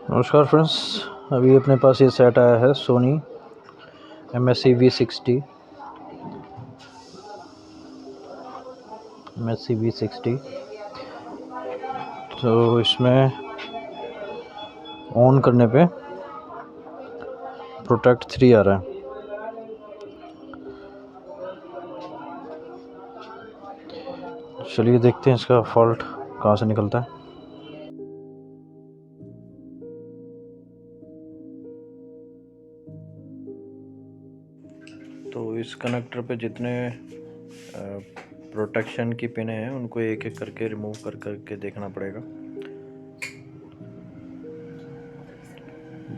नमस्कार फ्रेंड्स, अभी अपने पास ये सेट आया है सोनी MSC V60 तो इसमें ऑन करने पे प्रोटेक्ट 3 आ रहा है। चलिए देखते हैं इसका फॉल्ट कहाँ से निकलता है। तो इस कनेक्टर पे जितने प्रोटेक्शन की पिन हैं उनको एक एक करके रिमूव कर करके देखना पड़ेगा,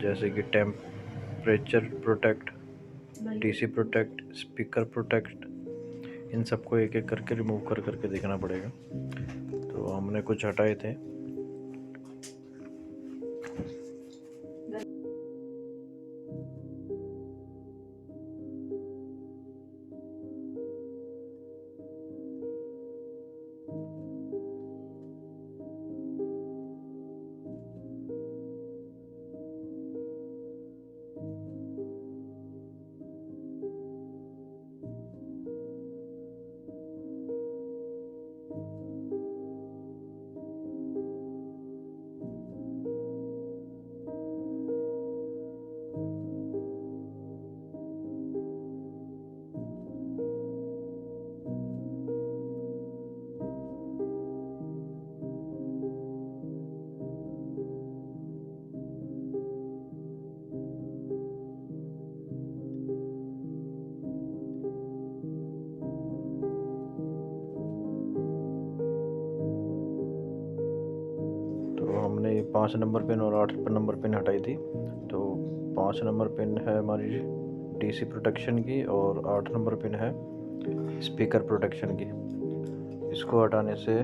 जैसे कि temperature protect, DC protect, speaker protect, इन सबको एक एक करके रिमूव कर करके देखना पड़ेगा। तो हमने कुछ हटाए थे। तो हमने 5 नंबर पिन और 8 नंबर पिन हटाई थी। तो 5 नंबर पिन है हमारी DC प्रोटेक्शन की और 8 नंबर पिन है स्पीकर प्रोटेक्शन की। इसको हटाने से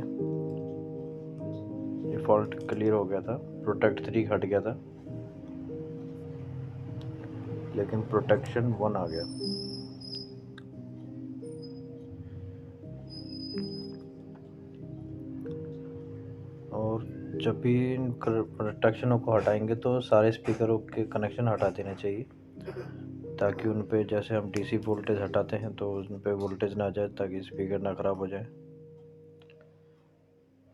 ये फॉल्ट क्लियर हो गया था। प्रोटेक्ट 3 हट गया था, लेकिन प्रोटेक्शन 1 आ गया। और जब भी इन प्रोटेक्शनों को हटाएंगे तो सारे स्पीकरों के कनेक्शन हटा देने चाहिए, ताकि उन पे जैसे हम DC वोल्टेज हटाते हैं तो उन पे वोल्टेज ना जाए, ताकि स्पीकर ना ख़राब हो जाए।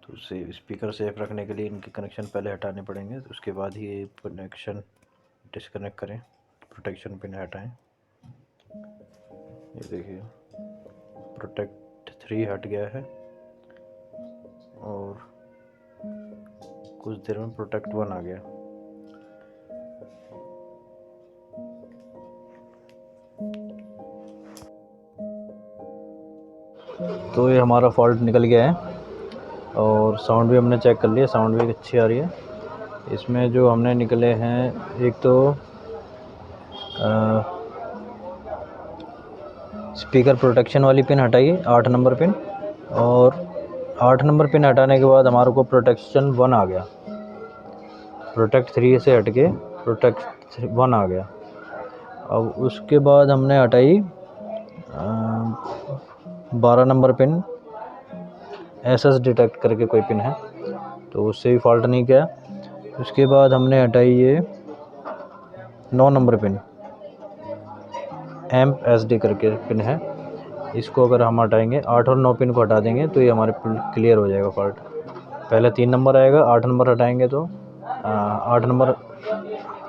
तो स्पीकर सेफ रखने के लिए इनके कनेक्शन पहले हटाने पड़ेंगे, तो उसके बाद ही ये कनेक्शन डिस्कनेक्ट करें, प्रोटेक्शन पिन हटाएं। ये देखिए प्रोटेक्ट 3 हट गया है और कुछ देर में प्रोटेक्ट 1 आ गया। तो ये हमारा फॉल्ट निकल गया है और साउंड भी हमने चेक कर लिया, साउंड भी अच्छी आ रही है। इसमें जो हमने निकले हैं, एक तो स्पीकर प्रोटेक्शन वाली पिन हटाइए, 8 नंबर पिन, और 8 नंबर पिन हटाने के बाद हमारे को प्रोटेक्शन 1 आ गया। प्रोटेक्ट 3 से हट के प्रोटेक्ट 1 आ गया। अब उसके बाद हमने हटाई 12 नंबर पिन, SS डिटेक्ट करके कोई पिन है, तो उससे भी फॉल्ट नहीं किया। उसके बाद हमने हटाई ये 9 नंबर पिन, एम्प SD करके पिन है। इसको अगर हम हटाएंगे, 8 और 9 पिन को हटा देंगे तो ये हमारे क्लियर हो जाएगा फॉल्ट। पहले 3 नंबर आएगा, 8 नंबर हटाएंगे तो 8 नंबर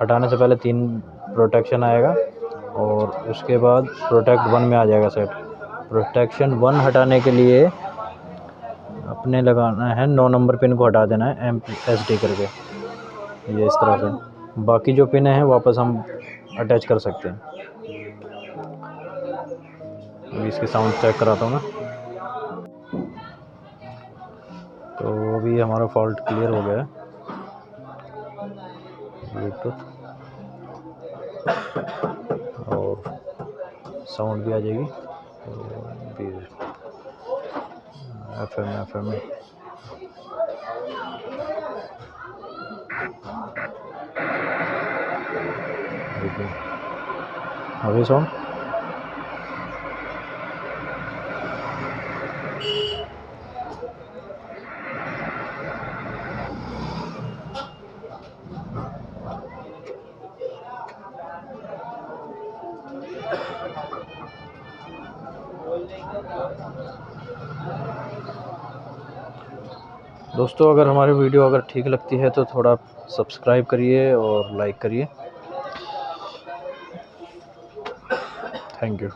हटाने से पहले 3 प्रोटेक्शन आएगा और उसके बाद प्रोटेक्ट 1 में आ जाएगा सेट। प्रोटेक्शन 1 हटाने के लिए अपने लगाना है 9 नंबर पिन को हटा देना है एम्प SD करके, ये इस तरह से। बाकी जो पिन है वापस हम अटैच कर सकते हैं। अभी इसकी साउंड चेक कराता हूँ मैं। तो अभी हमारा फॉल्ट क्लियर हो गया है ब्लूटूथ, और साउंड भी आ जाएगी। तो FM देखिए अभी साउंड। दोस्तों अगर हमारी वीडियो अगर ठीक लगती है तो थोड़ा सब्सक्राइब करिए और लाइक करिए। Thank you.